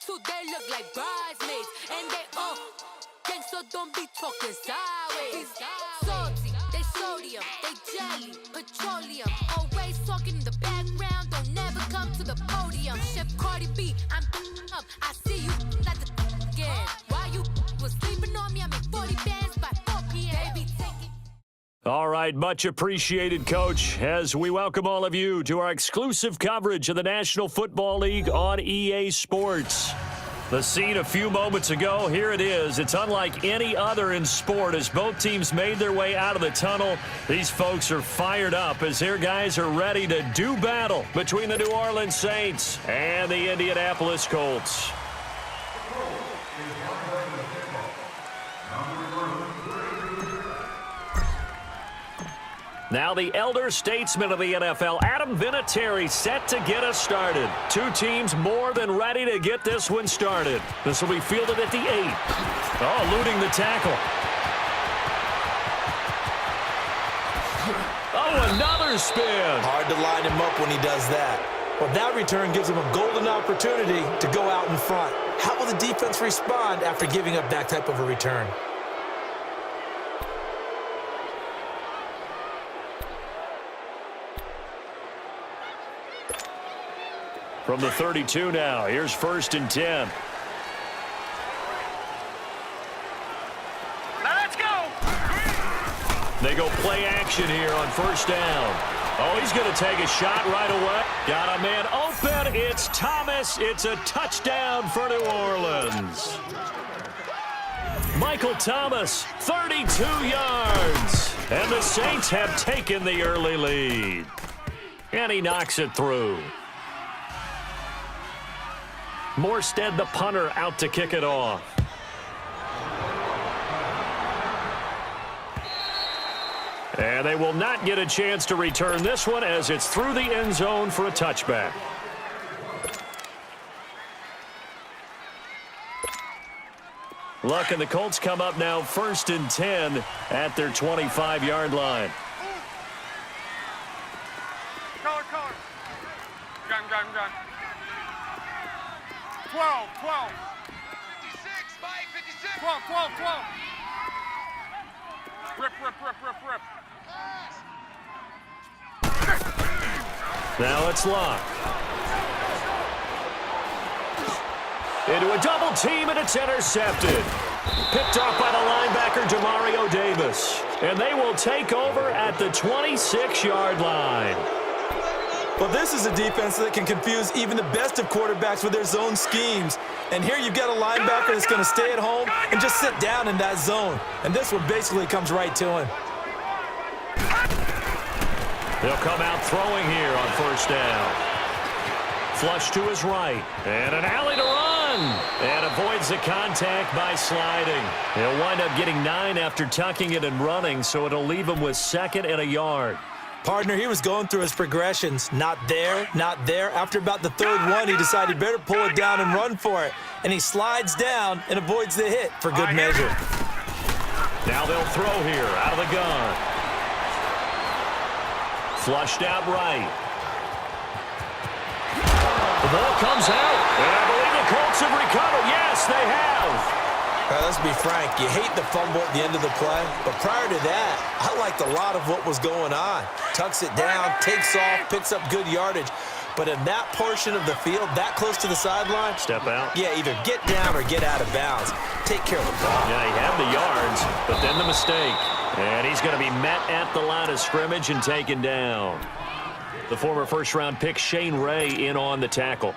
suit, they look like bridesmaids. And they all gang, so don't be talking sideways. Salty, they sodium, they jelly, petroleum. Always talking in the background, don't never come to the podium. Chef Cardi B, I'm up, I see you like the again. While you was sleeping on me, I make 40 bands by 4 p.m. Baby, take it. All right, much appreciated, Coach, as we welcome all of you to our exclusive coverage of the National Football League on EA Sports. The scene a few moments ago, here it is. It's unlike any other in sport as both teams made their way out of the tunnel. These folks are fired up as their guys are ready to do battle between the New Orleans Saints and the Indianapolis Colts. Now the elder statesman of the NFL, Adam Vinatieri, set to get us started. Two teams more than ready to get this one started. This will be fielded at the 8. Oh, eluding the tackle. Oh, another spin. Hard to line him up when he does that. Well, that return gives him a golden opportunity to go out in front. How will the defense respond after giving up that type of a return? From the 32 now, here's 1st and 10. Let's go! They go play action here on 1st down. Oh, he's going to take a shot right away. Got a man open. It's Thomas. It's a touchdown for New Orleans. Michael Thomas, 32 yards. And the Saints have taken the early lead. And he knocks it through. Morstead, the punter, out to kick it off. And they will not get a chance to return this one as it's through the end zone for a touchback. Luck and the Colts come up now 1st and 10 at their 25-yard line. Color. Gun. 12. 56, Mike, 56. 12. Rip. Now it's Luck. Into a double team, and it's intercepted. Picked off by the linebacker, Demario Davis. And they will take over at the 26-yard line. Well, this is a defense that can confuse even the best of quarterbacks with their zone schemes. And here you've got a linebacker that's going to stay at home and just sit down in that zone. And this one basically comes right to him. They'll come out throwing here on 1st down. Flush to his right. And an alley to run. And avoids the contact by sliding. He'll wind up getting 9 after tucking it and running, so it'll leave him with 2nd and a yard. Partner, he was going through his progressions. Not there. After about the 3rd one, he decided he better pull it down and run for it. And he slides down and avoids the hit for good measure. Now they'll throw here out of the gun. Flushed out right. The ball comes out. And I believe the Colts have recovered. Yes, they have. Let's be frank, you hate the fumble at the end of the play, but prior to that, I liked a lot of what was going on. Tucks it down, takes off, picks up good yardage. But in that portion of the field, that close to the sideline, step out. Yeah, either get down or get out of bounds. Take care of the ball. Yeah, he had the yards, but then the mistake. And he's going to be met at the line of scrimmage and taken down. The former first-round pick, Shane Ray, in on the tackle.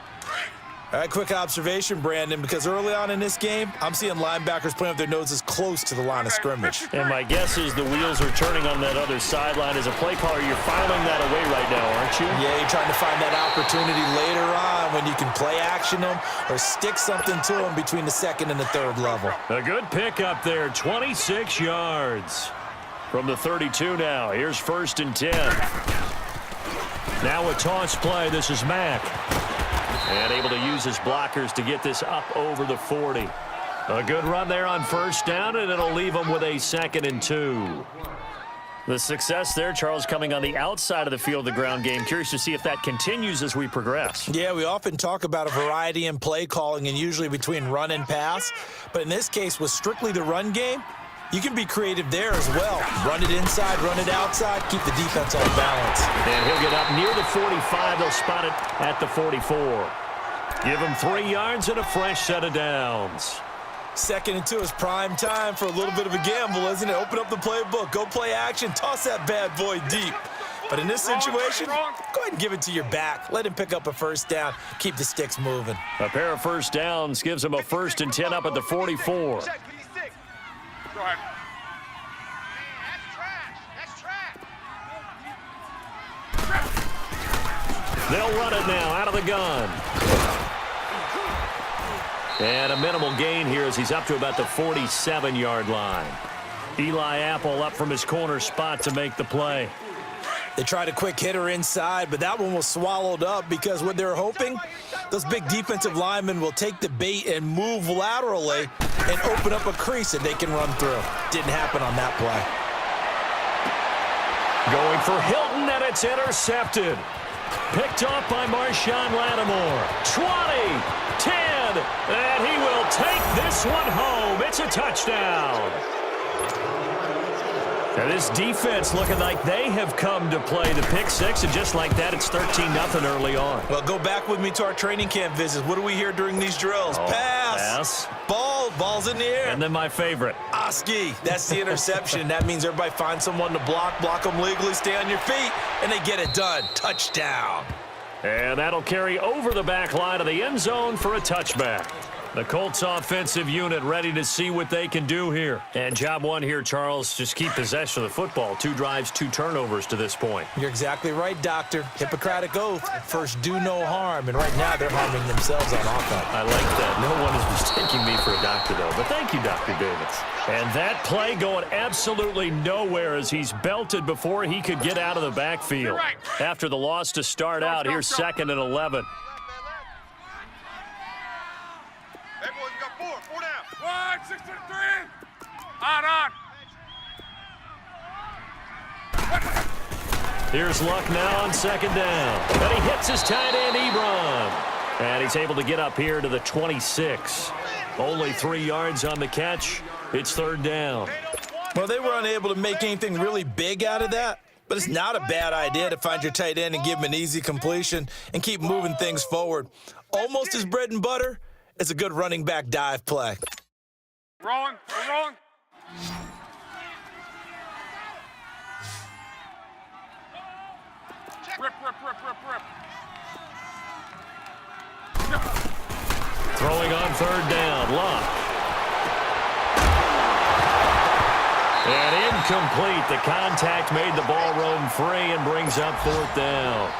All right, quick observation, Brandon, because early on in this game, I'm seeing linebackers putting up their noses close to the line of scrimmage. And my guess is the wheels are turning on that other sideline. As a play caller, you're filing that away right now, aren't you? Yeah, you're trying to find that opportunity later on when you can play action them or stick something to them between the 2nd and the 3rd level. A good pick up there, 26 yards. From the 32 now, here's 1st and 10. Now a toss play, this is Mack. And able to use his blockers to get this up over the 40. A good run there on 1st down, and it'll leave him with a 2nd and 2. The success there, Charles, coming on the outside of the field, the ground game. Curious to see if that continues as we progress. Yeah, we often talk about a variety in play calling and usually between run and pass. But in this case, with strictly the run game, you can be creative there as well. Run it inside, run it outside, keep the defense on balance. And he'll get up near the 45. They'll spot it at the 44. Give him 3 yards and a fresh set of downs. 2nd and 2 is prime time for a little bit of a gamble, isn't it? Open up the playbook, go play action, toss that bad boy deep. But in this situation, go ahead and give it to your back. Let him pick up a first down. Keep the sticks moving. A pair of first downs gives him a 1st and 10 up at the 44. Go ahead. Man, that's trash. They'll run it now out of the gun. And a minimal gain here as he's up to about the 47-yard line. Eli Apple up from his corner spot to make the play. They tried a quick hitter inside, but that one was swallowed up because what they're hoping, those big defensive linemen will take the bait and move laterally and open up a crease that they can run through. Didn't happen on that play. Going for Hilton, and it's intercepted. Picked off by Marshawn Lattimore. 20, 10, and he will take this one home. It's a touchdown. Now this defense looking like they have come to play the pick six, and just like that, it's 13-0 early on. Well, go back with me to our training camp visits. What do we hear during these drills? Pass. Ball's in the air. And then my favorite. Oski, that's the interception. That means everybody finds someone to block them legally, stay on your feet, and they get it done. Touchdown. And that'll carry over the back line of the end zone for a touchback. The Colts offensive unit ready to see what they can do here. And job one here, Charles, just keep possession of the football. 2 drives, 2 turnovers to this point. You're exactly right, Doctor. Hippocratic oath. First, do no harm. And right now, they're harming themselves on offense. I like that. No one is mistaking me for a doctor, though. But thank you, Dr. Davis. And that play going absolutely nowhere as he's belted before he could get out of the backfield. After the loss to start out, here's 2nd and 11. Hey, boys, we got 4 down. 1, 6 to the 3. On. Here's Luck now on 2nd down. And he hits his tight end, Ebron. And he's able to get up here to the 26. Only 3 yards on the catch. It's 3rd down. Well, they were unable to make anything really big out of that, but it's not a bad idea to find your tight end and give him an easy completion and keep moving things forward. Almost his bread and butter. It's a good running back dive play. Rolling. We're rolling. Rip. Throwing on 3rd down, Luck. And incomplete. The contact made the ball roam free and brings up 4th down.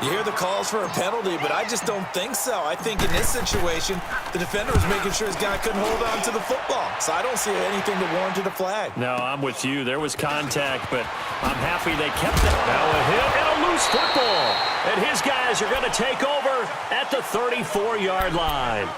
You hear the calls for a penalty, but I just don't think so. I think in this situation, the defender was making sure his guy couldn't hold on to the football. So I don't see anything that warranted a flag. No, I'm with you. There was contact, but I'm happy they kept it. Now a hit and a loose football. And his guys are going to take over at the 34-yard line.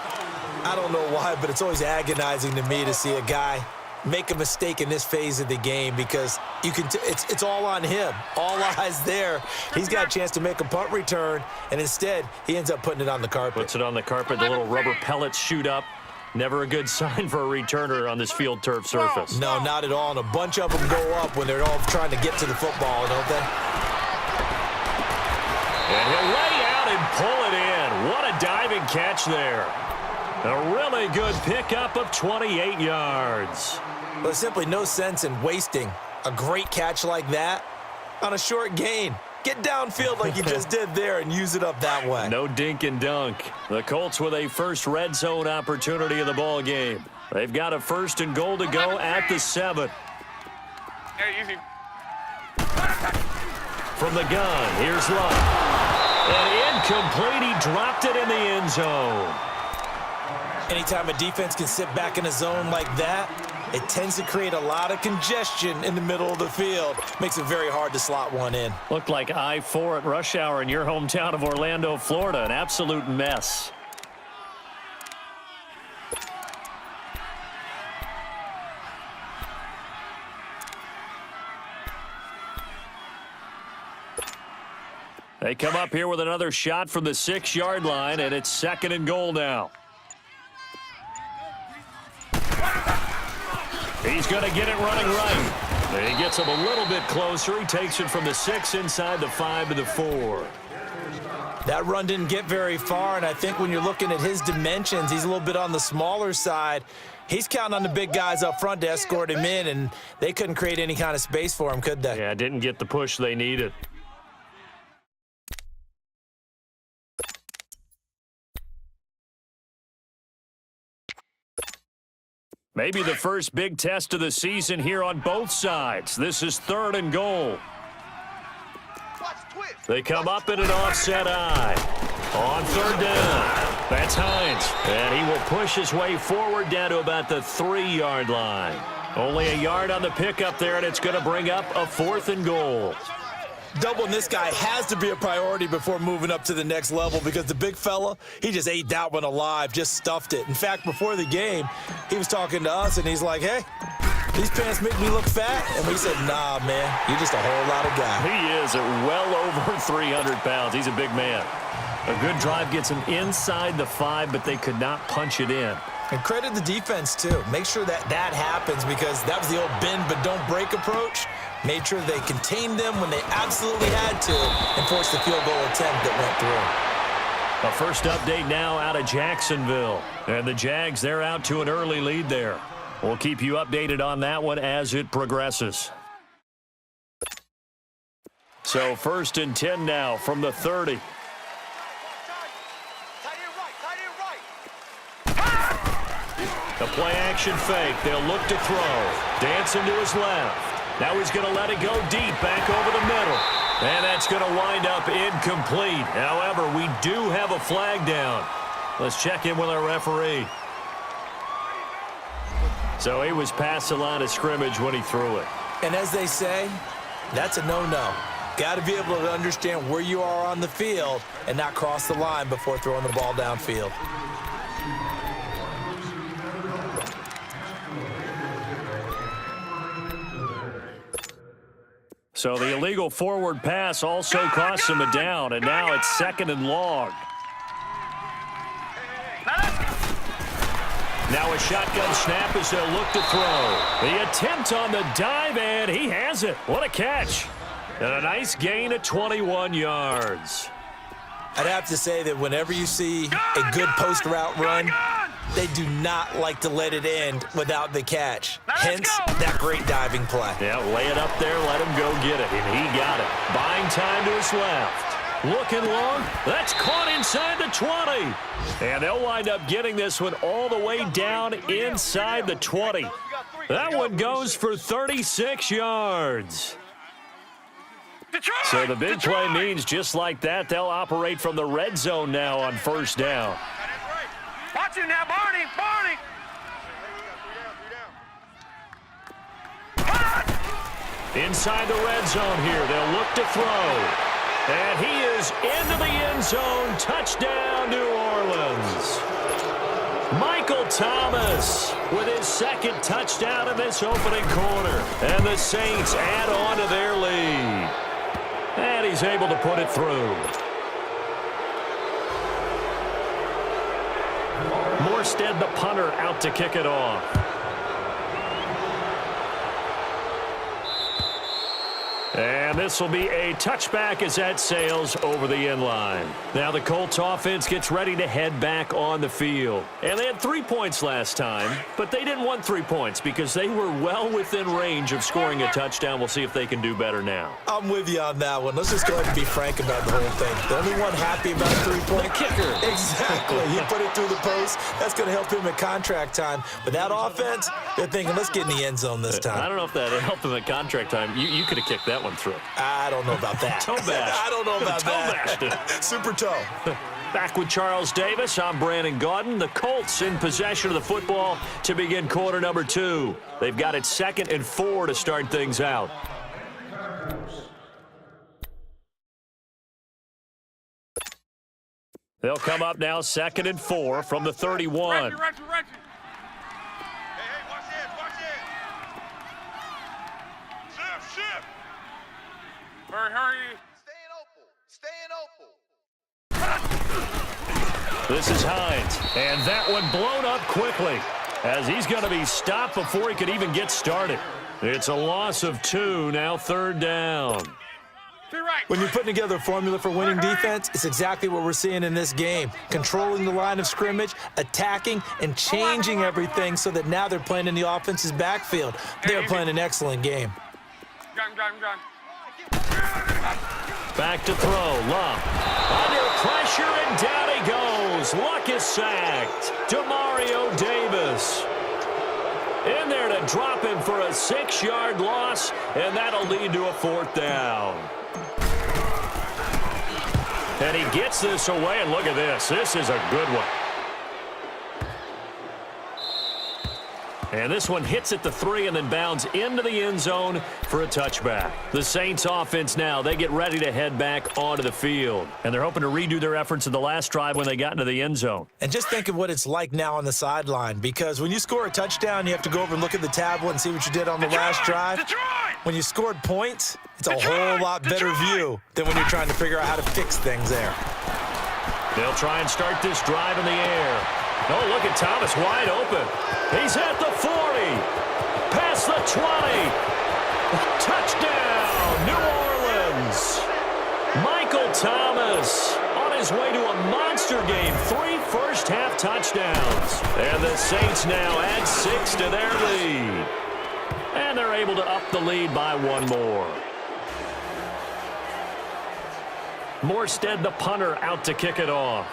I don't know why, but it's always agonizing to me to see a guy make a mistake in this phase of the game because you can it's all on him. All eyes there. He's got a chance to make a punt return, and instead he ends up putting it on the carpet. Puts it on the carpet. The little rubber pellets shoot up. Never a good sign for a returner on this field turf surface. No, not at all. And a bunch of them go up when they're all trying to get to the football, don't they? And he'll lay out and pull it in. What a diving catch there. A really good pickup of 28 yards. Well, there's simply no sense in wasting a great catch like that on a short gain. Get downfield like you just did there and use it up that way. No dink and dunk. The Colts with a first red zone opportunity in the ball game. They've got a 1st and goal to go at the 7. Hey, easy. From the gun, here's Luck. And incomplete, he dropped it in the end zone. Anytime a defense can sit back in a zone like that, it tends to create a lot of congestion in the middle of the field. Makes it very hard to slot one in. Looked like I-4 at rush hour in your hometown of Orlando, Florida. An absolute mess. They come up here with another shot from the 6-yard line, and it's 2nd and goal now. He's going to get it running right. And he gets him a little bit closer. He takes it from the 6 inside the 5 to the 4. That run didn't get very far, and I think when you're looking at his dimensions, he's a little bit on the smaller side. He's counting on the big guys up front to escort him in, and they couldn't create any kind of space for him, could they? Yeah, didn't get the push they needed. Maybe the first big test of the season here on both sides. This is 3rd and goal. They come up in an offset eye. On 3rd down, that's Hines. And he will push his way forward down to about the 3-yard line. Only a yard on the pickup there, and it's going to bring up a 4th and goal. Doubling this guy has to be a priority before moving up to the next level because the big fella, he just ate that one alive, just stuffed it. In fact, before the game, he was talking to us, and he's like, hey, these pants make me look fat. And we said, nah, man, you're just a whole lot of guy. He is at well over 300 pounds. He's a big man. A good drive gets him inside the 5, but they could not punch it in. And credit the defense, too. Make sure that happens because that was the old bend but don't break approach. Made sure they contained them when they absolutely had to and forced the field goal attempt that went through. A first update now out of Jacksonville. And the Jags, they're out to an early lead there. We'll keep you updated on that one as it progresses. So 1st and 10 now from the 30. The play-action fake. They'll look to throw. Dancing to his left. Now he's going to let it go deep, back over the middle. And that's going to wind up incomplete. However, we do have a flag down. Let's check in with our referee. So he was past the line of scrimmage when he threw it. And as they say, that's a no-no. Got to be able to understand where you are on the field and not cross the line before throwing the ball downfield. So the illegal forward pass also costs him a down, and now it's 2nd and long. Now a shotgun snap as they'll look to throw. The attempt on the dive, and he has it. What a catch. And a nice gain of 21 yards. I'd have to say that whenever you see a good post route run, they do not like to let it end without the catch. Hence, that great diving play. Yeah, lay it up there, let him go get it, and he got it. Buying time to his left. Looking long. That's caught inside the 20. And they'll wind up getting this one all the way down inside the 20. That one goes for 36 yards. So the big play means just like that, they'll operate from the red zone now on 1st down. Watch him now, Barney! Barney! Inside the red zone here, they'll look to throw. And he is into the end zone. Touchdown, New Orleans. Michael Thomas with his 2nd touchdown in this opening quarter. And the Saints add on to their lead. And he's able to put it through. Morstead, the punter, out to kick it off. And this will be a touchback as that sails over the end line. Now the Colts offense gets ready to head back on the field. And they had 3 points last time, but they didn't want 3 points because they were well within range of scoring a touchdown. We'll see if they can do better now. I'm with you on that one. Let's just go ahead and be frank about the whole thing. The only one happy about a 3-point kicker. Exactly. He put it through the post. That's going to help him at contract time. But that offense, they're thinking, let's get in the end zone this time. I don't know if that helped him at contract time. You could have kicked that one through. I don't know about that. Toe bash. I don't know about that. Toe Super toe. Back with Charles Davis, I'm Brandon Gaudin. The Colts in possession of the football to begin quarter number 2. They've got it 2nd and 4 to start things out. They'll come up now 2nd and 4 from the 31. Hey, watch this, watch this. Shift. Hurry. Staying open. This is Hines, and that one blown up quickly as he's going to be stopped before he could even get started. It's a loss of 2, now 3rd down. When you're putting together a formula for winning defense, it's exactly what we're seeing in this game. Controlling the line of scrimmage, attacking, and changing everything so that now they're playing in the offense's backfield. They're playing an excellent game. Back to throw. Luck. Under pressure, and down he goes. Luck is sacked. Demario Davis in there to drop him for a 6-yard loss, and that'll lead to a 4th down. And he gets this away, and look at this. This is a good one. And this one hits at the 3 and then bounds into the end zone for a touchback. The Saints offense now, they get ready to head back onto the field. And they're hoping to redo their efforts in the last drive when they got into the end zone. And just think of what it's like now on the sideline, because when you score a touchdown, you have to go over and look at the tablet and see what you did on the last drive. When you scored points, it's a whole lot better view than when you're trying to figure out how to fix things there. They'll try and start this drive in the air. Oh, look at Thomas wide open. He's at the 40. Past the 20. Touchdown, New Orleans. Michael Thomas on his way to a monster game. 3 first-half touchdowns. And the Saints now add 6 to their lead. And they're able to up the lead by 1 more. Morstead, the punter, out to kick it off.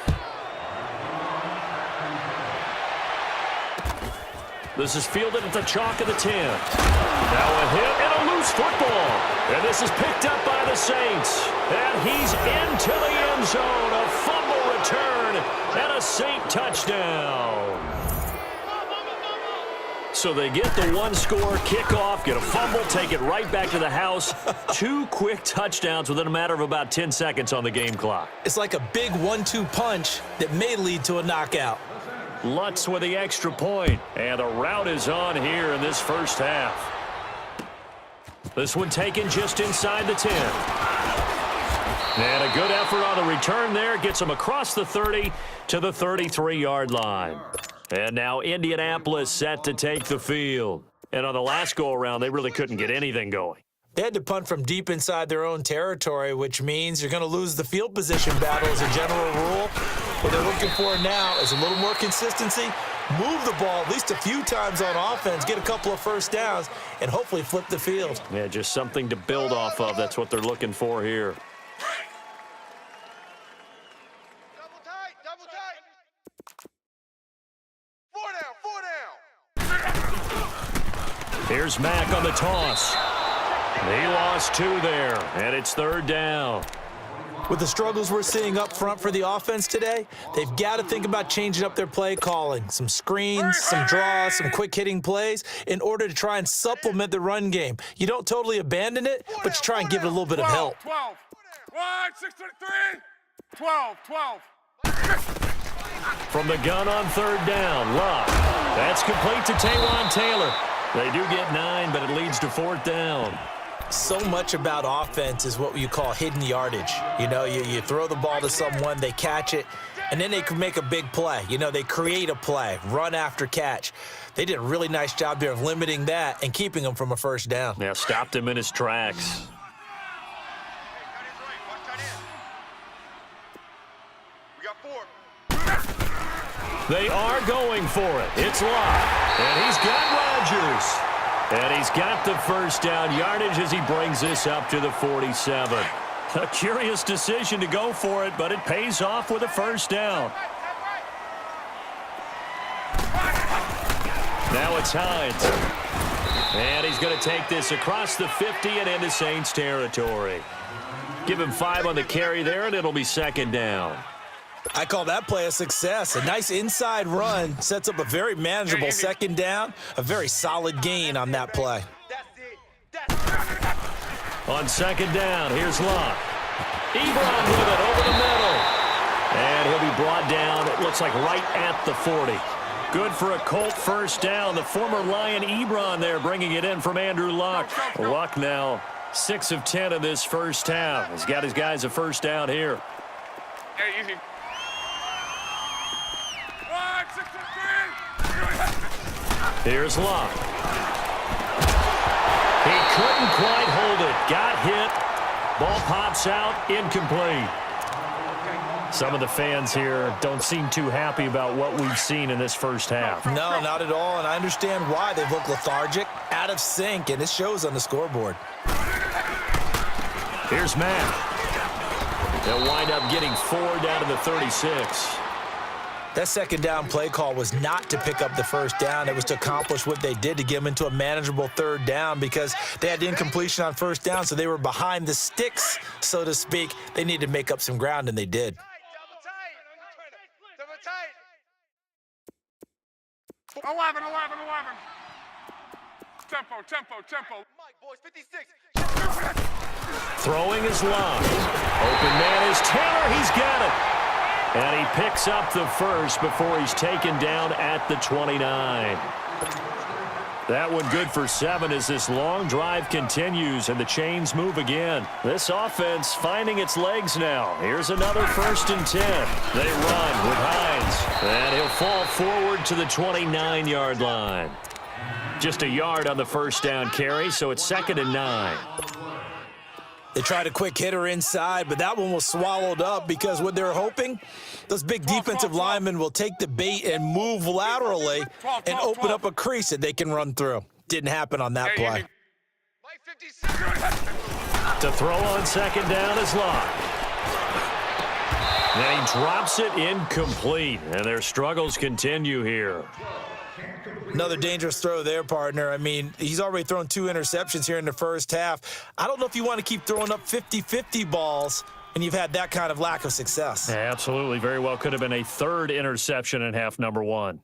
This is fielded at the chalk of the 10. Now a hit and a loose football. And this is picked up by the Saints. And he's into the end zone. A fumble return and a Saint touchdown. So they get the 1-score kickoff, get a fumble, take it right back to the house. 2 quick touchdowns within a matter of about 10 seconds on the game clock. It's like a big 1-2 punch that may lead to a knockout. Lutz with the extra point, and the route is on here in this first half. This one taken just inside the 10. And a good effort on the return there. Gets him across the 30 to the 33-yard line. And now Indianapolis set to take the field. And on the last go-around, they really couldn't get anything going. They had to punt from deep inside their own territory, which means you're going to lose the field position battle as a general rule. What they're looking for now is a little more consistency, move the ball at least a few times on offense, get a couple of first downs, and hopefully flip the field. Yeah, just something to build off of. That's what they're looking for here. Double tight, double tight. 4 down, 4 down. Here's Mack on the toss. He lost 2 there, and it's 3rd down. With the struggles we're seeing up front for the offense today, they've got to think about changing up their play calling. Some screens, some draws, some quick-hitting plays in order to try and supplement the run game. You don't totally abandon it, but you try and give it a little bit of help. 12. 623. 12. From the gun on 3rd down, Luck. That's complete to Taywan Taylor. They do get 9, but it leads to 4th down. So much about offense is what you call hidden yardage. You know, you throw the ball to someone, they catch it, and then they can make a big play. You know, they create a play, run after catch. They did a really nice job there of limiting that and keeping them from a first down. Yeah, stopped him in his tracks. We got 4. They are going for it. It's Luck, and he's got Rodgers. And he's got the first down yardage as he brings this up to the 47. A curious decision to go for it, but it pays off with a first down. Now it's Hines. And he's going to take this across the 50 and into Saints territory. Give him 5 on the carry there, and it'll be 2nd down. I call that play a success. A nice inside run sets up a very manageable 2nd down, a very solid gain on that play. On 2nd down, here's Luck. Ebron with it over the middle. And he'll be brought down, it looks like right at the 40. Good for a Colt first down. The former Lion Ebron there bringing it in from Andrew Luck. Luck now 6 of 10 in this first half. He's got his guys a first down here. Hey, easy. Here's Locke. He couldn't quite hold it. Got hit. Ball pops out. Incomplete. Some of the fans here don't seem too happy about what we've seen in this first half. No, not at all, and I understand why. They look lethargic, out of sync, and it shows on the scoreboard. Here's Matt. They'll wind up getting 4 down to the 36. That second down play call was not to pick up the first down. It was to accomplish what they did, to get them into a manageable third down, because they had the incompletion on first down, so they were behind the sticks, so to speak. They needed to make up some ground, and they did. Tempo. Mike, boys, 56. Throwing is Locke. Open man is Taylor. He's got it. And he picks up the first before he's taken down at the 29. That one good for 7 as this long drive continues and the chains move again. This offense finding its legs now. Here's another 1st and 10. They run with Hines. And he'll fall forward to the 29-yard line. Just a yard on the first down carry, so it's 2nd and 9. They tried a quick hitter inside, but that one was swallowed up because what they're hoping, those big defensive linemen will take the bait and move laterally and open up a crease that they can run through. Didn't happen on that play. To throw on 2nd down is Locke. Then he drops it incomplete, and their struggles continue here. Another dangerous throw there, partner. I mean, he's already thrown 2 interceptions here in the first half. I don't know if you want to keep throwing up 50-50 balls when you've had that kind of lack of success. Yeah, absolutely. Very well could have been a 3rd interception in half number 1.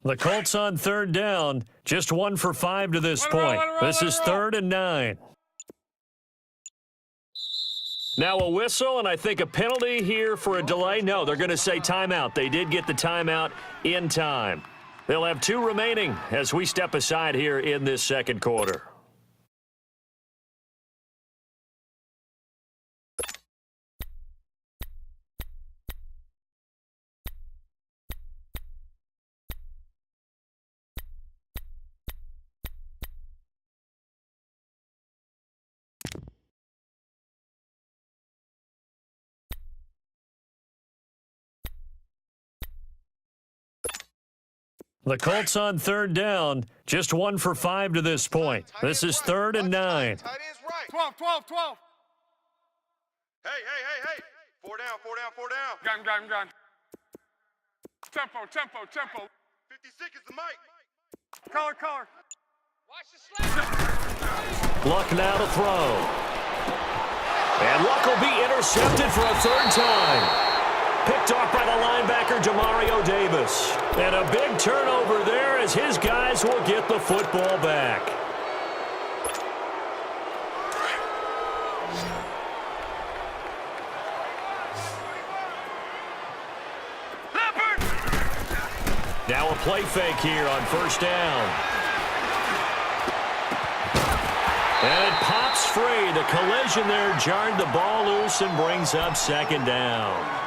The Colts on 3rd down, just 1 for 5 to this point. This is 3rd and 9. Now a whistle, and I think a penalty here for a delay. No, they're going to say timeout. They did get the timeout in time. They'll have 2 remaining as we step aside here in this 2nd quarter. The Colts on 3rd down, just 1 for 5 to this point. This is 3rd and 9. 12. Hey. 4 down. Gun. Tempo. 56 is the mic. Color. Watch the slap. Luck now to throw. And Luck will be intercepted for a 3rd time. Picked off by the linebacker, Demario Davis. And a big turnover there as his guys will get the football back. Now a play fake here on 1st down. And it pops free. The collision there jarred the ball loose and brings up 2nd down.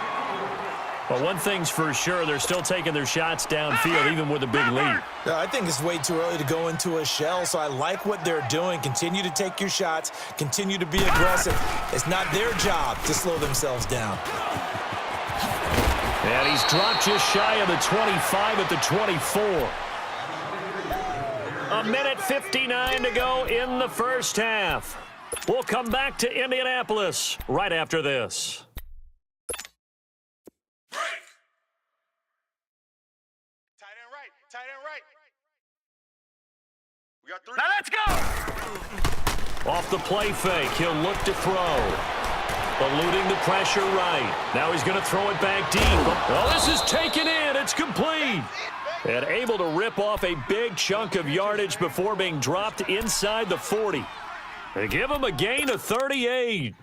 But one thing's for sure, they're still taking their shots downfield, even with a big lead. Yeah, I think it's way too early to go into a shell, so I like what they're doing. Continue to take your shots. Continue to be aggressive. It's not their job to slow themselves down. And he's dropped just shy of the 25 at the 24. A minute 59 to go in the first half. We'll come back to Indianapolis right after this. Tight end right. We got 3. Now let's go! Off the play fake, he'll look to throw. Eluding the pressure right. Now he's going to throw it back deep. Oh, this is taken in. It's complete. And able to rip off a big chunk of yardage before being dropped inside the 40. They give him a gain of 38.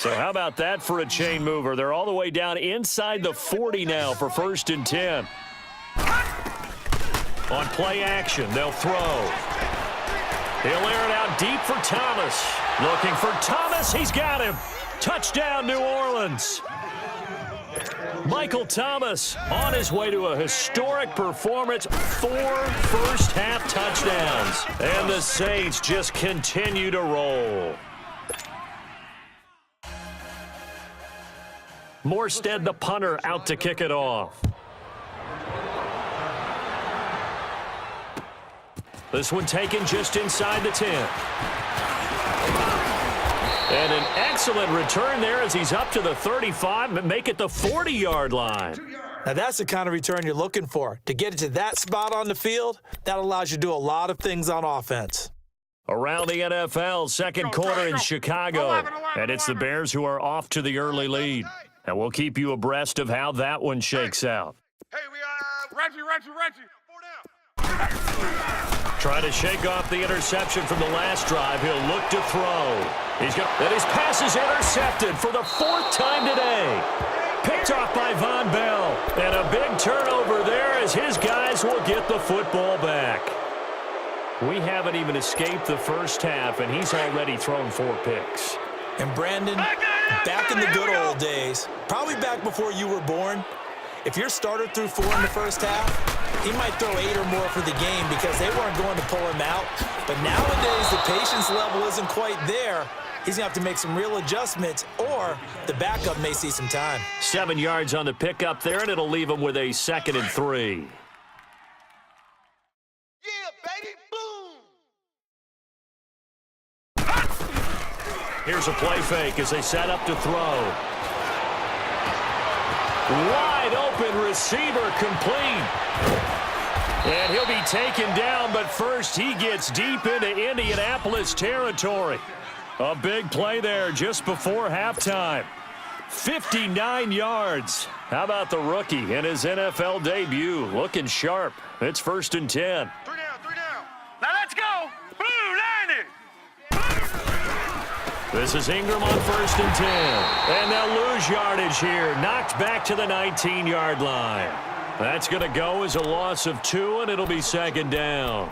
So how about that for a chain mover? They're all the way down inside the 40 now for 1st and 10. On play action, they'll throw. He'll air it out deep for Thomas. Looking for Thomas. He's got him. Touchdown, New Orleans. Michael Thomas on his way to a historic performance. 4 first-half touchdowns. And the Saints just continue to roll. Morstead, the punter, out to kick it off. This one taken just inside the 10. And an excellent return there as he's up to the 35 and make it the 40-yard line. Now, that's the kind of return you're looking for. To get it to that spot on the field, that allows you to do a lot of things on offense. Around the NFL, second quarter in Chicago. And it's the Bears who are off to the early lead. And we'll keep you abreast of how that one shakes out. Hey, we got Reggie. 4 down. Trying to shake off the interception from the last drive. He'll look to throw. And his pass is intercepted for the 4th time today. Picked off by Von Bell. And a big turnover there as his guys will get the football back. We haven't even escaped the first half, and he's already thrown 4 picks. And Brandon, back in the good old days, probably back before you were born, if your starter threw 4 in the first half, he might throw 8 or more for the game because they weren't going to pull him out. But nowadays, the patience level isn't quite there. He's going to have to make some real adjustments, or the backup may see some time. 7 yards on the pickup there, and it'll leave him with a 2nd and 3. Yeah, baby, boom. Here's a play fake as they set up to throw. Wide open receiver complete. And he'll be taken down, but first he gets deep into Indianapolis territory. A big play there just before halftime. 59 yards. How about the rookie in his NFL debut? Looking sharp. It's 1st and 10. 3 down. Now let's go. Blue 90. This is Ingram on 1st and 10. And they'll lose yardage here. Knocked back to the 19-yard line. That's going to go as a loss of 2, and it'll be 2nd down.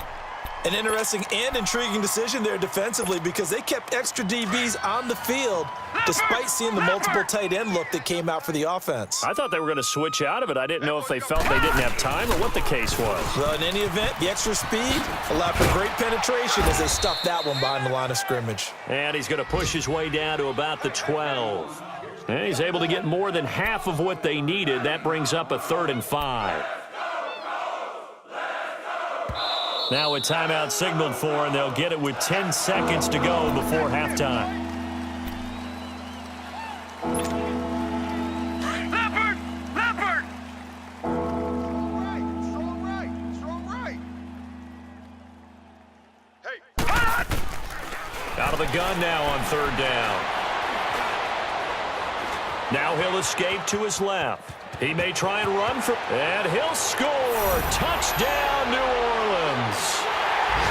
An interesting and intriguing decision there defensively because they kept extra DBs on the field despite seeing the multiple tight end look that came out for the offense. I thought they were going to switch out of it. I didn't know if they felt they didn't have time or what the case was. Well, in any event, the extra speed allowed for great penetration as they stuffed that one behind the line of scrimmage. And he's going to push his way down to about the 12. And he's able to get more than half of what they needed. That brings up a 3rd and 5. Now a timeout signaled for, and they'll get it with 10 seconds to go before halftime. Leopard! Right. Hey. Out of the gun now on 3rd down. Now he'll escape to his left. He may try and run for, and he'll score. Touchdown, New Orleans.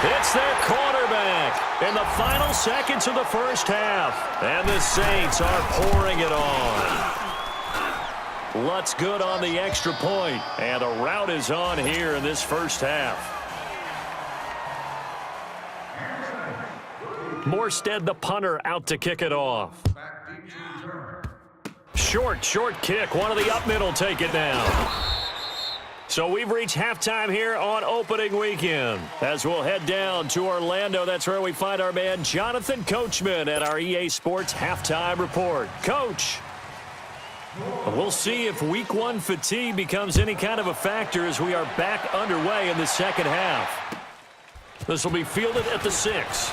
It's their quarterback in the final seconds of the first half. And the Saints are pouring it on. Lutz good on the extra point, and the rout is on here in this first half. Morstead, the punter, out to kick it off. Short kick. One of the up middle take it down. So we've reached halftime here on opening weekend. As we'll head down to Orlando, that's where we find our man Jonathan Coachman at our EA Sports Halftime Report. Coach, we'll see if Week 1 fatigue becomes any kind of a factor as we are back underway in the second half. This will be fielded at the 6.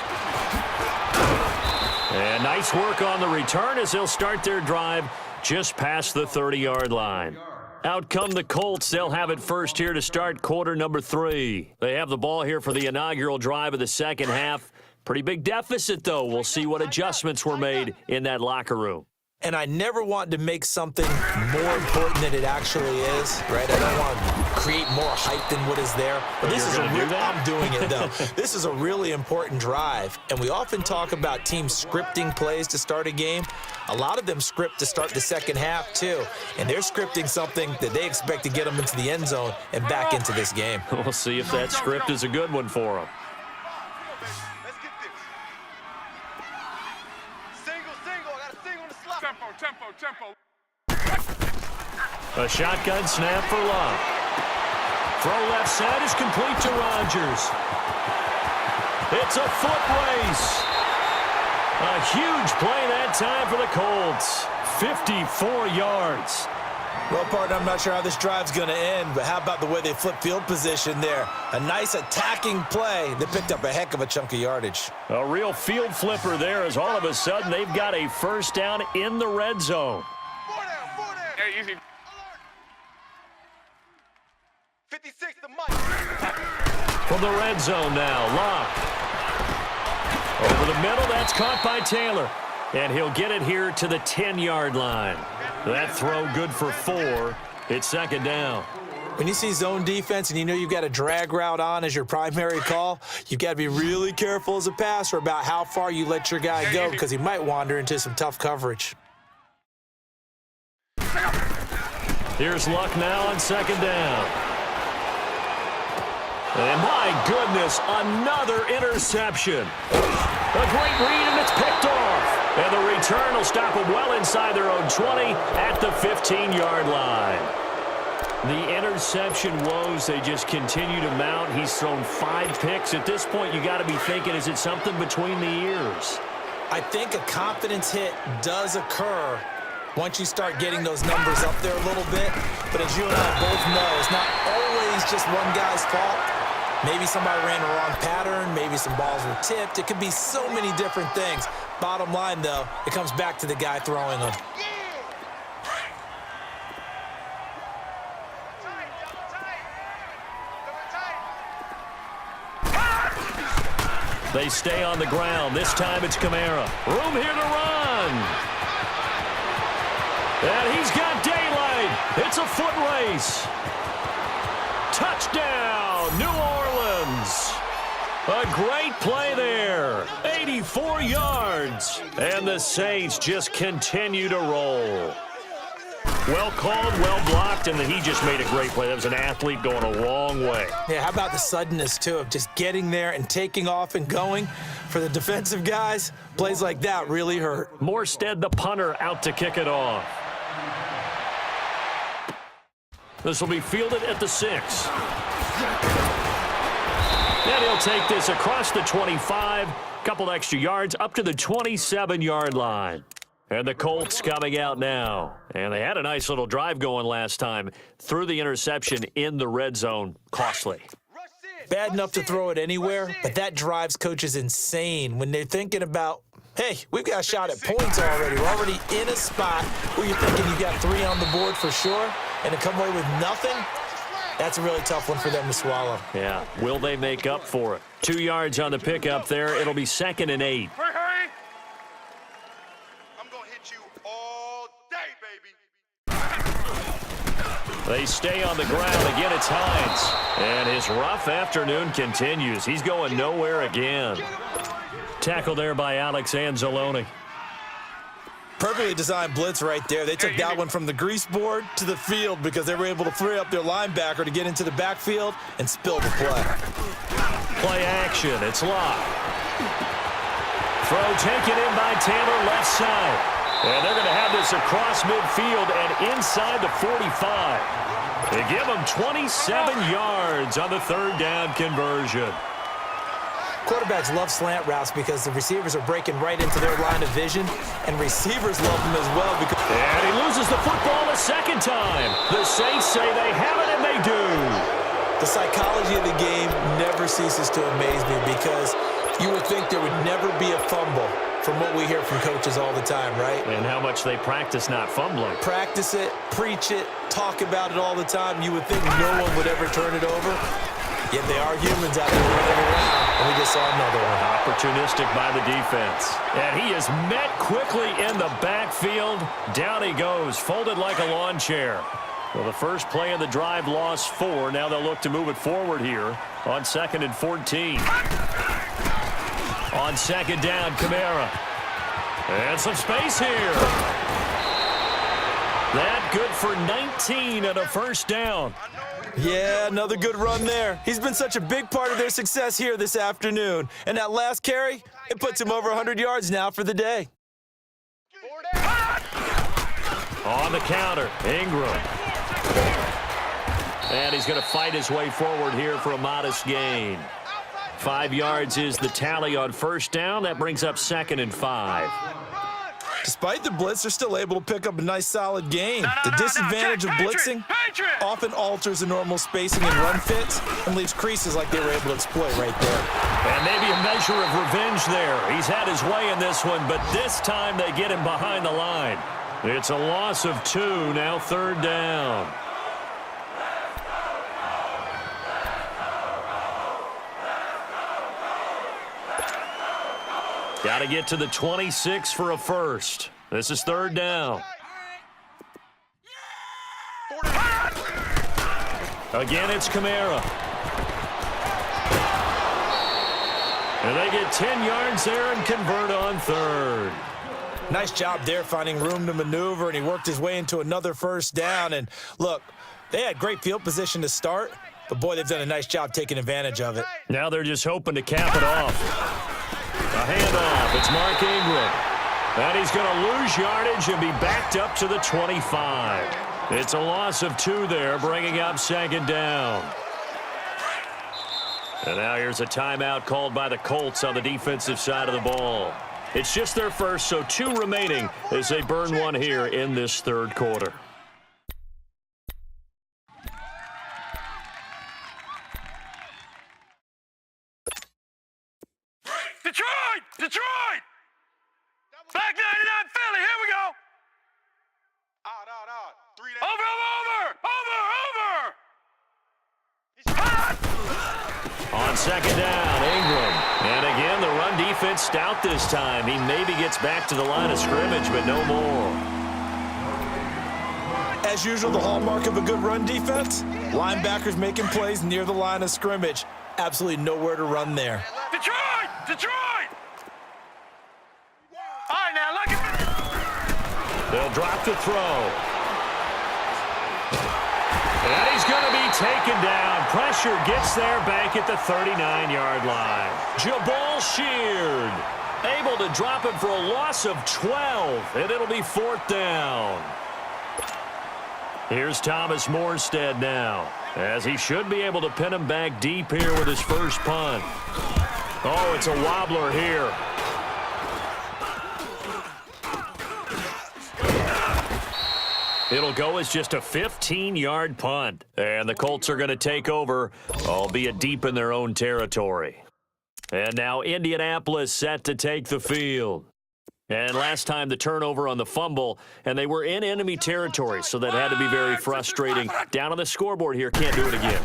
And nice work on the return as they'll start their drive just past the 30-yard line. Out come the Colts. They'll have it first here to start quarter number 3. They have the ball here for the inaugural drive of the second half. Pretty big deficit, though. We'll see what adjustments were made in that locker room. And I never want to make something more important than it actually is, right? I don't want create more hype than what is there. But this is I'm doing it, though. This is a really important drive, and we often talk about teams scripting plays to start a game. A lot of them script to start the second half, too, and they're scripting something that they expect to get them into the end zone and back into this game. We'll see if that script is a good one for them. Let's get this. Single. I got a single on the slot. Tempo. A shotgun snap for Love. Throw left side is complete to Rodgers. It's a foot race. A huge play that time for the Colts. 54 yards. Well, partner, I'm not sure how this drive's going to end, but how about the way they flip field position there? A nice attacking play that picked up a heck of a chunk of yardage. A real field flipper there as all of a sudden they've got a first down in the red zone. 4 down. Hey, easy. 56 to Mike. From the red zone now, Locke. Over the middle, that's caught by Taylor. And he'll get it here to the 10-yard line. That throw good for 4. It's second down. When you see zone defense and you know you've got a drag route on as your primary call, you've got to be really careful as a passer about how far you let your guy go because he might wander into some tough coverage. Here's Luck now on second down. And my goodness, another interception. A great read, and it's picked off. And the return will stop them well inside their own 20 at the 15-yard line. The interception woes, they just continue to mount. He's thrown 5 picks. At this point, you got to be thinking, is it something between the ears? I think a confidence hit does occur once you start getting those numbers up there a little bit. But as you and I both know, it's not always just one guy's fault. Maybe somebody ran the wrong pattern. Maybe some balls were tipped. It could be so many different things. Bottom line, though, it comes back to the guy throwing them. They stay on the ground. This time it's Kamara. Room here to run. And he's got daylight. It's a foot race. Touchdown, New Orleans. A great play there. 84 yards. And the Saints just continue to roll. Well called, well blocked, and he just made a great play. That was an athlete going a long way. Yeah, how about the suddenness, too, of just getting there and taking off and going? For the defensive guys, plays like that really hurt. Morstead, the punter, out to kick it off. This will be fielded at the 6. And he'll take this across the 25, couple extra yards, up to the 27-yard line. And the Colts coming out now. And they had a nice little drive going last time. Threw the interception in the red zone. Costly. Bad enough to throw it anywhere, but that drives coaches insane when they're thinking about, hey, we've got a shot at points already. We're already in a spot where you're thinking you got 3 on the board for sure, and to come away with nothing, that's a really tough one for them to swallow. Yeah. Will they make up for it? 2 yards on the pickup there. It'll be 2nd and 8. Hurry. I'm going to hit you all day, baby. They stay on the ground. Again, it's Hines. And his rough afternoon continues. He's going nowhere again. Tackle there by Alex Anzalone. Perfectly designed blitz right there. They took that one from the grease board to the field because they were able to free up their linebacker to get into the backfield and spill the play. Play action. It's locked. Throw taken in by Taylor, left side. And they're going to have this across midfield and inside the 45. They give them 27 yards on the 3rd down conversion. Quarterbacks love slant routes because the receivers are breaking right into their line of vision, and receivers love them as well. And he loses the football a 2nd time. The Saints say they have it, and they do. The psychology of the game never ceases to amaze me because you would think there would never be a fumble from what we hear from coaches all the time, right? And how much they practice not fumbling. Practice it, preach it, talk about it all the time. You would think no one would ever turn it over. Yet they are humans out there running around, and we just saw another one. Opportunistic by the defense. And he is met quickly in the backfield. Down he goes, folded like a lawn chair. Well, the first play of the drive lost 4. Now they'll look to move it forward here on 2nd and 14. On 2nd down, Kamara. And some space here. That good for 19 and a first down. Yeah, another good run there. He's been such a big part of their success here this afternoon. And that last carry, it puts him over 100 yards now for the day. On the counter, Ingram. And he's going to fight his way forward here for a modest gain. 5 yards is the tally on first down. That brings up 2nd and 5. Despite the blitz, they're still able to pick up a nice, solid gain. The disadvantage of blitzing often alters the normal spacing and run fits and leaves creases like they were able to exploit right there. And maybe a measure of revenge there. He's had his way in this one, but this time they get him behind the line. It's a loss of 2, now 3rd down. Got to get to the 26 for a first. This is 3rd down. Again, it's Kamara. And they get 10 yards there and convert on 3rd. Nice job there finding room to maneuver, and he worked his way into another first down. And look, they had great field position to start, but boy, they've done a nice job taking advantage of it. Now they're just hoping to cap it off. A handoff. It's Mark Ingram. And he's going to lose yardage and be backed up to the 25. It's a loss of 2 there, bringing up 2nd down. And now here's a timeout called by the Colts on the defensive side of the ball. It's just their first, so 2 remaining as they burn 1 here in this 3rd quarter. Detroit! Back 99 Philly, here we go! Out. 3 down. Over! On 2nd down, Ingram. And again, the run defense stout this time. He maybe gets back to the line of scrimmage, but no more. As usual, the hallmark of a good run defense, linebackers making plays near the line of scrimmage. Absolutely nowhere to run there. Detroit! All right, now, look at... They'll drop the throw. And he's going to be taken down. Pressure gets there back at the 39-yard line. Jabal Sheard able to drop him for a loss of 12, and it'll be 4th down. Here's Thomas Morstead now, as he should be able to pin him back deep here with his first punt. Oh, it's a wobbler here. It'll go as just a 15-yard punt. And the Colts are going to take over, albeit deep in their own territory. And now Indianapolis set to take the field. And last time the turnover on the fumble, and they were in enemy territory, so that had to be very frustrating. Down on the scoreboard here, can't do it again.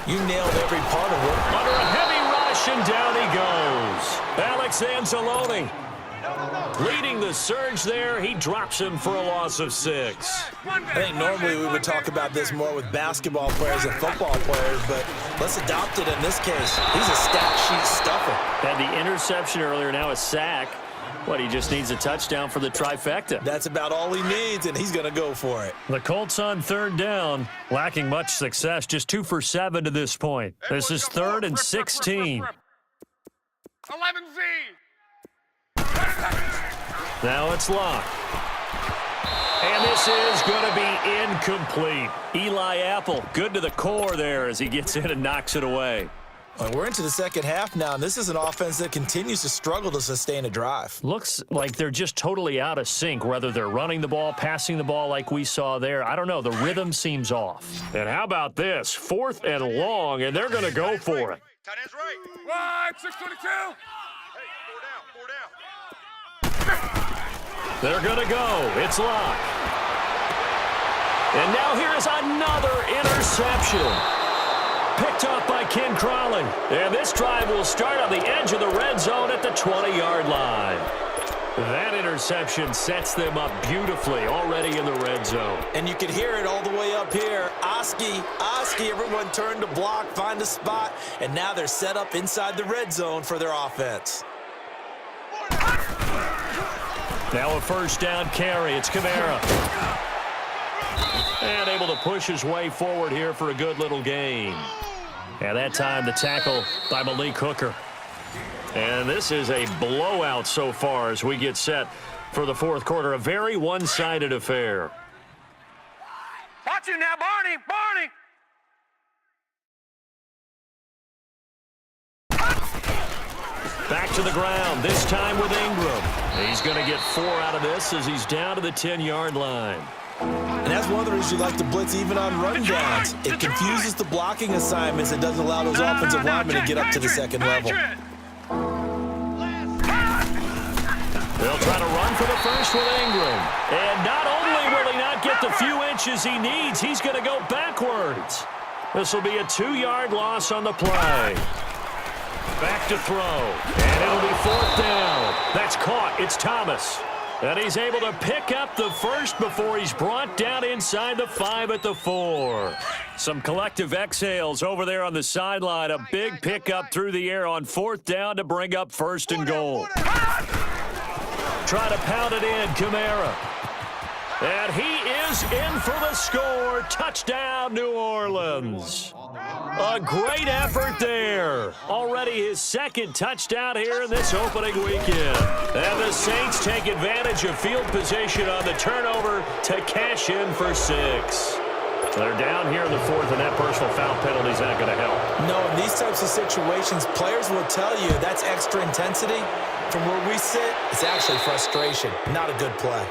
You nailed every part of it. Under a heavy rush, and down he goes. Alex Anzalone leading the surge there. He drops him for a loss of 6. I think normally we would talk about this more with basketball players and football players, but let's adopt it in this case. He's a stat sheet stuffer. Had the interception earlier, now a sack. What, he just needs a touchdown for the trifecta. That's about all he needs, and he's going to go for it. The Colts on 3rd down, lacking much success, just 2 for 7 to this point. This is 3rd and 16. 11Z! Now it's locked. And this is going to be incomplete. Eli Apple, good to the core there as he gets in and knocks it away. We're into the second half now, and this is an offense that continues to struggle to sustain a drive. Looks like they're just totally out of sync, whether they're running the ball, passing the ball like we saw there. I don't know. The rhythm seems off. And how about this? 4th and long, and they're going to go for it. Tight end's right. Wide, 622! Hey, 4 down. They're going to go. It's locked. And now here is another interception. Picked up by Ken Crawley. And this drive will start on the edge of the red zone at the 20-yard line. That interception sets them up beautifully already in the red zone. And you can hear it all the way up here. Oski, everyone turned to block, find a spot, and now they're set up inside the red zone for their offense. Now a first down carry. It's Kamara. And able to push his way forward here for a good little gain. And that time the tackle by Malik Hooker. And this is a blowout so far as we get set for the fourth quarter. A very one-sided affair. Watch you now, Barney! Barney! Back to the ground, this time with Ingram. He's going to get 4 out of this as he's down to the 10-yard line. And that's one of the reasons you like to blitz even on run downs. It confuses the blocking assignments. It doesn't allow those offensive linemen to get up to the second level. They'll try to run for the first with Ingram. And not only will he not get the few inches he needs, he's going to go backwards. This will be a 2-yard loss on the play. Back to throw. And it'll be 4th down. That's caught. It's Thomas. And he's able to pick up the first before he's brought down inside the 5 at the 4. Some collective exhales over there on the sideline. A big pickup through the air on 4th down to bring up 1st and goal. Try to pound it in, Kamara. And he is in for the score. Touchdown, New Orleans. A great effort there. Already his 2nd touchdown here in this opening weekend. And the Saints take advantage of field position on the turnover to cash in for 6. They're down here in the 4th, and that personal foul penalty is not going to help. No, in these types of situations, players will tell you that's extra intensity. From where we sit, it's actually frustration. Not a good play.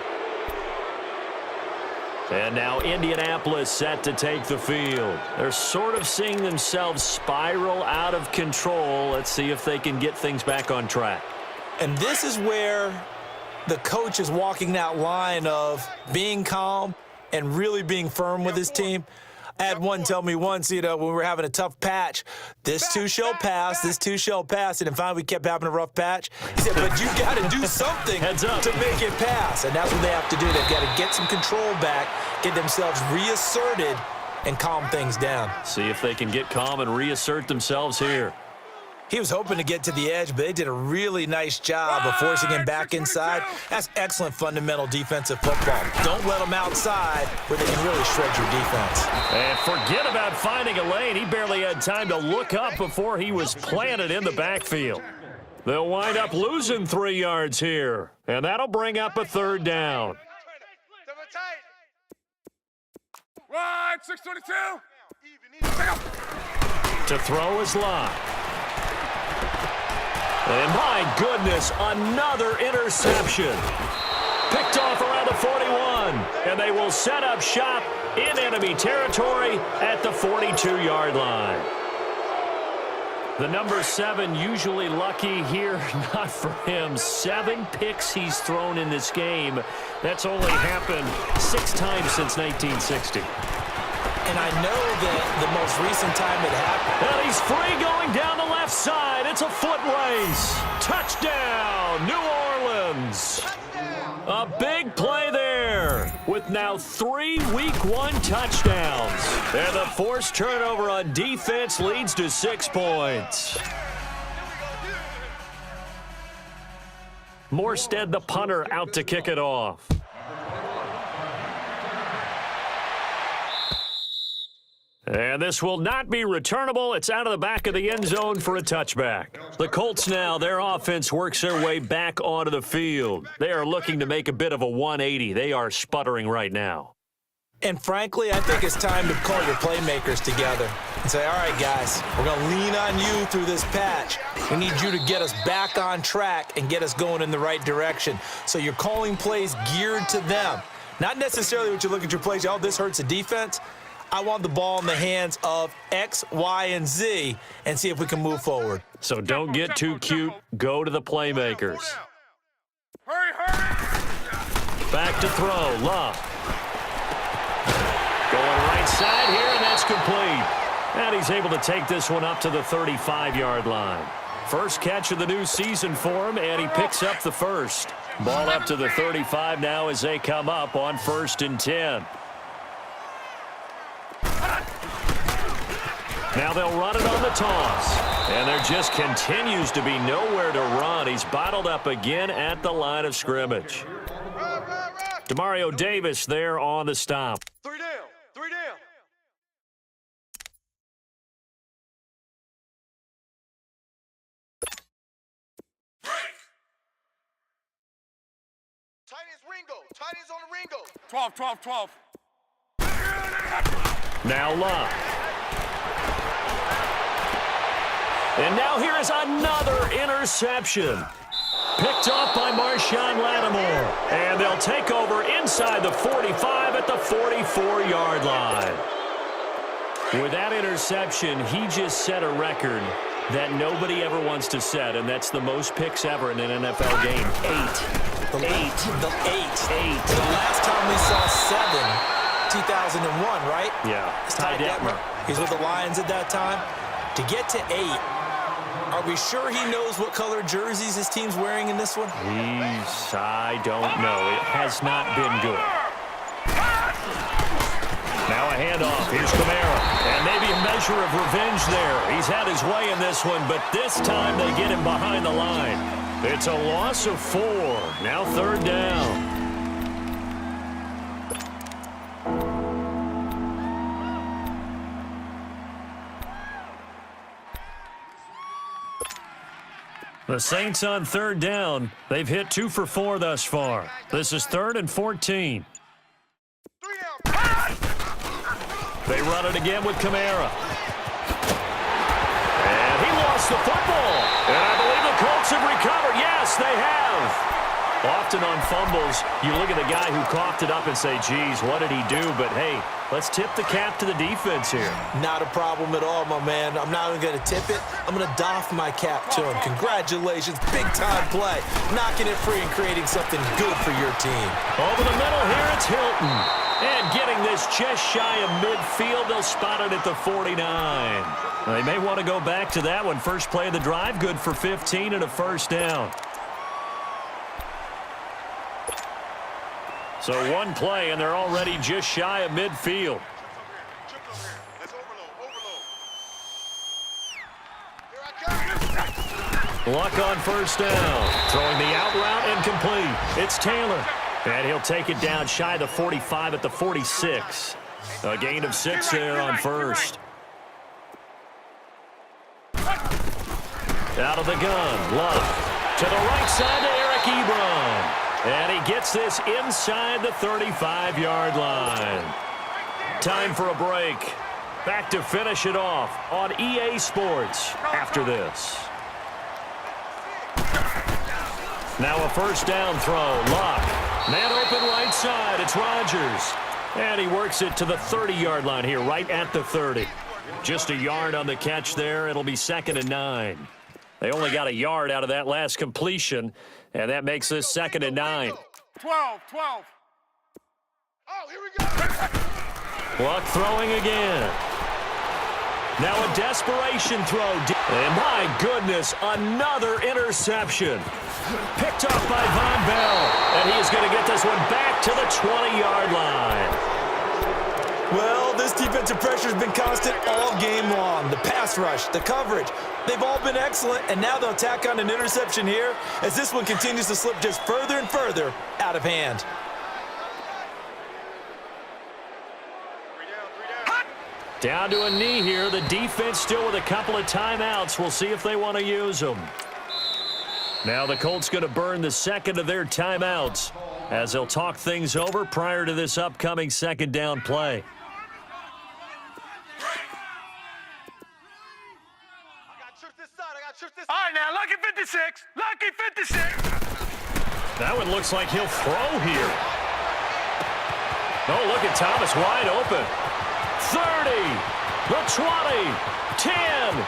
And now Indianapolis set to take the field. They're sort of seeing themselves spiral out of control. Let's see if they can get things back on track. And this is where the coach is walking that line of being calm and really being firm with his team. I had one tell me once, when we were having a tough patch, this too shall pass, this too shall pass. And then finally we kept having a rough patch. He said, but you got to do something to make it pass. And that's what they have to do. They've got to get some control back, get themselves reasserted, and calm things down. See if they can get calm and reassert themselves here. He was hoping to get to the edge, but they did a really nice job of forcing him back inside. That's excellent fundamental defensive football. Don't let them outside where they can really shred your defense. And forget about finding a lane. He barely had time to look up before he was planted in the backfield. They'll wind up losing 3 yards here, and that'll bring up a 3rd down. Wide, 622. To throw is Locke. And my goodness, another interception. Picked off around the 41. And they will set up shop in enemy territory at the 42-yard line. The number 7 usually lucky here, not for him. 7 picks he's thrown in this game. That's only happened 6 times since 1960. And I know that the most recent time it happened. And he's free going down the left side. It's a foot race. Touchdown, New Orleans. A big play there with now 3 Week 1 touchdowns. And the forced turnover on defense leads to 6 points. Morstead, the punter, out to kick it off. And this will not be returnable. It's out of the back of the end zone for a touchback. The Colts now, their offense works their way back onto the field. They are looking to make a bit of a 180. They are sputtering right now. And frankly, I think it's time to call your playmakers together and say, all right, guys, we're going to lean on you through this patch. We need you to get us back on track and get us going in the right direction. So you're calling plays geared to them. Not necessarily what you look at your plays, oh, this hurts the defense. I want the ball in the hands of X, Y, and Z and see if we can move forward. So don't get too cute. Go to the playmakers. Hurry, hurry! Back to throw. Love. Going right side here, and that's complete. And he's able to take this one up to the 35-yard line. First catch of the new season for him, and he picks up the first. Ball up to the 35 now as they come up on 1st and 10. Now they'll run it on the toss. And there just continues to be nowhere to run. He's bottled up again at the line of scrimmage. Demario Davis there on the stop. 3 down. 3 down. Tight ends Ringo. Tight ends on the Ringo. 12, 12, 12. Now Luck. And now here is another interception. Picked off by Marshawn Lattimore. And they'll take over inside the 45 at the 44-yard line. With that interception, he just set a record that nobody ever wants to set, and that's the most picks ever in an NFL game. 8. The last time we saw 7, 2001, right? Yeah. It's Ty Detmer. He's with the Lions at that time. To get to 8, are we sure he knows what color jerseys his team's wearing in this one? I don't know. It has not been good. Now a handoff. Here's Kamara. And maybe a measure of revenge there. He's had his way in this one, but this time they get him behind the line. It's a loss of 4. Now 3rd down. The Saints on 3rd down. They've hit 2 for 4 thus far. This is 3rd and 14. 3 down. They run it again with Kamara. And he lost the football. And I believe the Colts have recovered. Yes, they have. Often on fumbles, you look at the guy who coughed it up and say, geez, what did he do? But, hey, let's tip the cap to the defense here. Not a problem at all, my man. I'm not even going to tip it. I'm going to doff my cap to him. Congratulations. Big-time play. Knocking it free and creating something good for your team. Over the middle here, it's Hilton. And getting this just shy of midfield, they'll spot it at the 49. They may want to go back to that one. First play of the drive, good for 15 and a 1st down. So one play, and they're already just shy of midfield. Luck on 1st down. Throwing the out route incomplete. It's Taylor. And he'll take it down shy of the 45 at the 46. A gain of 6 there on 1st. Out of the gun. Luck. To the right side to Eric Ebron. And he gets this inside the 35-yard line. Time for a break. Back to finish it off on EA Sports after this. Now a 1st down throw. Luck. Man open right side. It's Rodgers. And he works it to the 30-yard line here, right at the 30. Just a yard on the catch there. It'll be 2nd and 9. They only got a yard out of that last completion. And that makes this 2nd and 9. 12, 12. Oh, here we go. Luck throwing again. Now a desperation throw. And my goodness, another interception. Picked off by Von Bell. And he is going to get this one back to the 20-yard line. Well, this defensive pressure has been constant all game long. The pass rush, the coverage, they've all been excellent, and now they'll tack on an interception here as this one continues to slip just further and further out of hand. 3 down. Down to a knee here. The defense still with a couple of timeouts. We'll see if they want to use them. Now the Colts going to burn the 2nd of their timeouts as they'll talk things over prior to this upcoming 2nd down play. All right, now, Lucky 56. Lucky 56. That one looks like he'll throw here. Oh, look at Thomas wide open. 30, the 20, 10.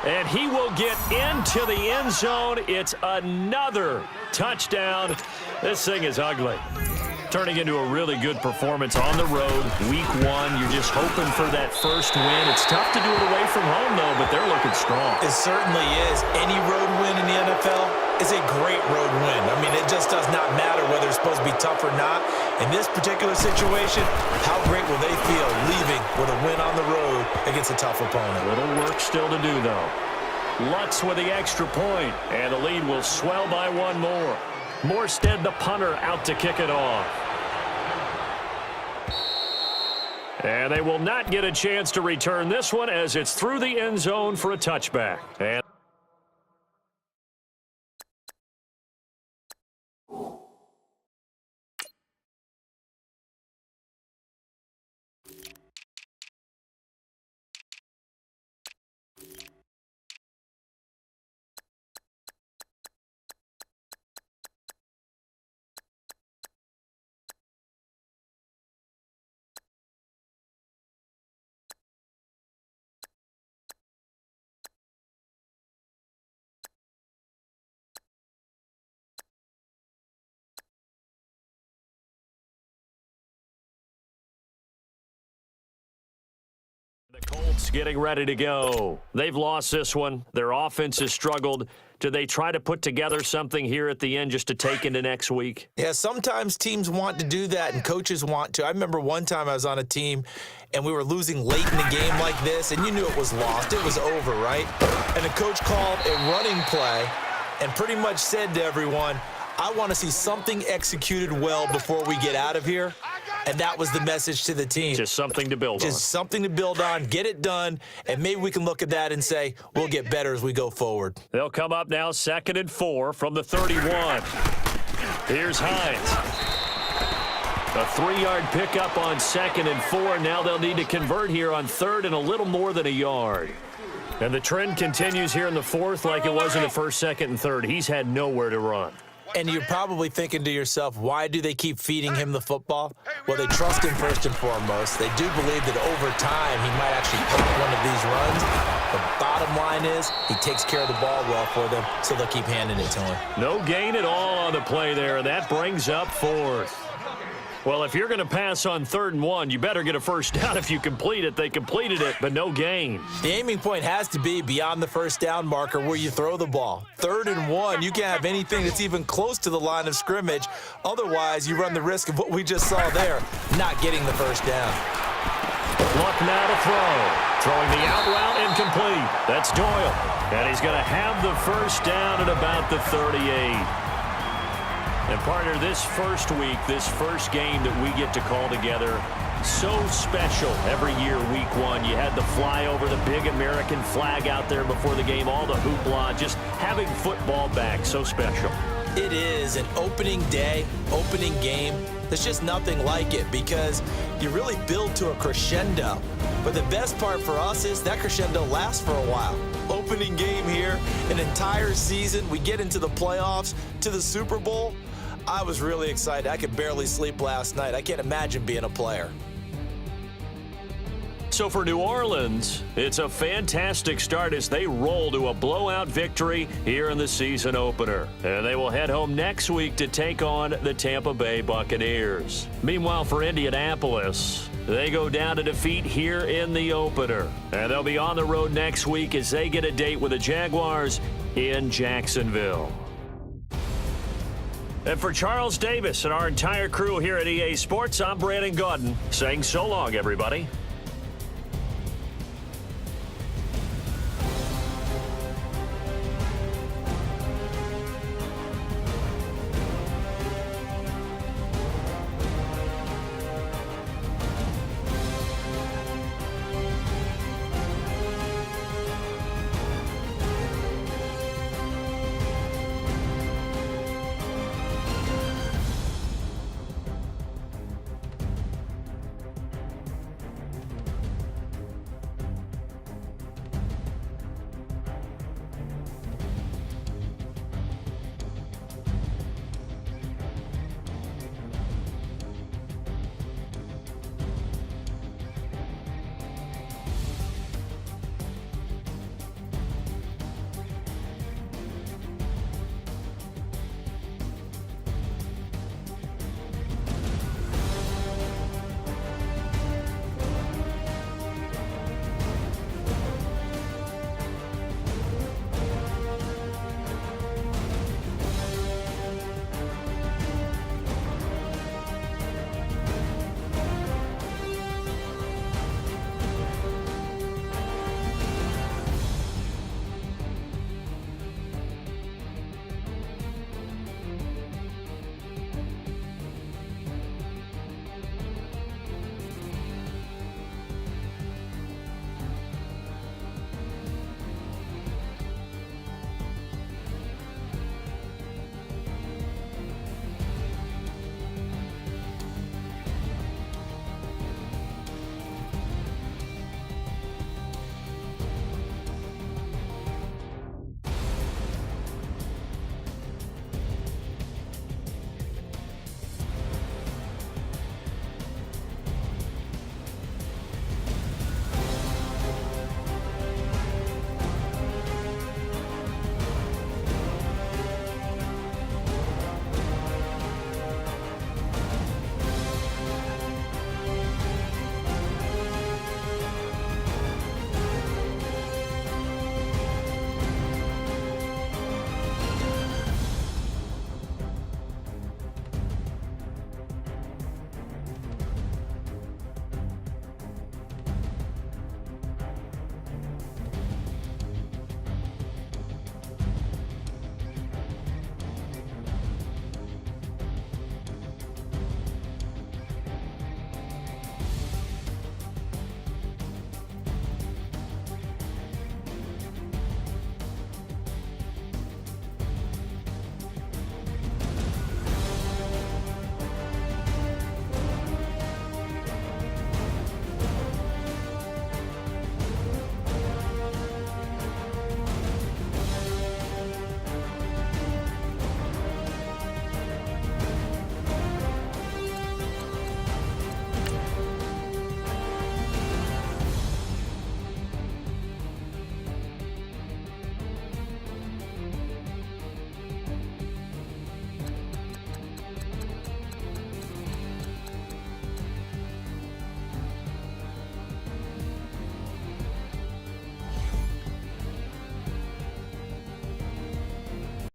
And he will get into the end zone. It's another touchdown. This thing is ugly. Turning into a really good performance on the road. Week 1, you're just hoping for that first win. It's tough to do it away from home, though, but they're looking strong. It certainly is. Any road win in the NFL is a great road win. I mean, it just does not matter whether it's supposed to be tough or not. In this particular situation, how great will they feel leaving with a win on the road against a tough opponent? Little work still to do, though. Lutz with the extra point, and the lead will swell by one more. Morstead, the punter, out to kick it off. And they will not get a chance to return this one as it's through the end zone for a touchback. And the Colts getting ready to go. They've lost this one. Their offense has struggled. Do they try to put together something here at the end just to take into next week? Yeah, sometimes teams want to do that and coaches want to. I remember one time I was on a team and we were losing late in the game like this, and you knew it was lost. It was over, right? And the coach called a running play and pretty much said to everyone, I want to see something executed well before we get out of here. And that was the message to the team. Just something to build on. Just something to build on, get it done, and maybe we can look at that and say, we'll get better as we go forward. They'll come up now 2nd and 4 from the 31. Here's Hines. A 3-yard pickup on 2nd and 4. Now they'll need to convert here on 3rd and a little more than a yard. And the trend continues here in the 4th like it was in the 1st, 2nd, and 3rd. He's had nowhere to run. And you're probably thinking to yourself, why do they keep feeding him the football? Well, they trust him first and foremost. They do believe that over time he might actually pick one of these runs. The bottom line is he takes care of the ball well for them, so they'll keep handing it to him. No gain at all on the play there, and that brings up 4th. Well, if you're going to pass on 3rd and 1, you better get a first down if you complete it. They completed it, but no gain. The aiming point has to be beyond the first down marker where you throw the ball. 3rd and 1, you can't have anything that's even close to the line of scrimmage. Otherwise, you run the risk of what we just saw there, not getting the first down. Luck now to throw. Throwing the out route incomplete. That's Doyle. And he's going to have the first down at about the 38. And, partner, this first week, this first game that we get to call together, so special every year, week 1. You had the flyover, the big American flag out there before the game, all the hoopla, just having football back, so special. It is an opening day, opening game. There's just nothing like it because you really build to a crescendo. But the best part for us is that crescendo lasts for a while. Opening game here, an entire season. We get into the playoffs, to the Super Bowl. I was really excited. I could barely sleep last night. I can't imagine being a player. So for New Orleans, it's a fantastic start as they roll to a blowout victory here in the season opener. And they will head home next week to take on the Tampa Bay Buccaneers. Meanwhile, for Indianapolis, they go down to defeat here in the opener. And they'll be on the road next week as they get a date with the Jaguars in Jacksonville. And for Charles Davis and our entire crew here at EA Sports, I'm Brandon Gaudin saying so long, everybody.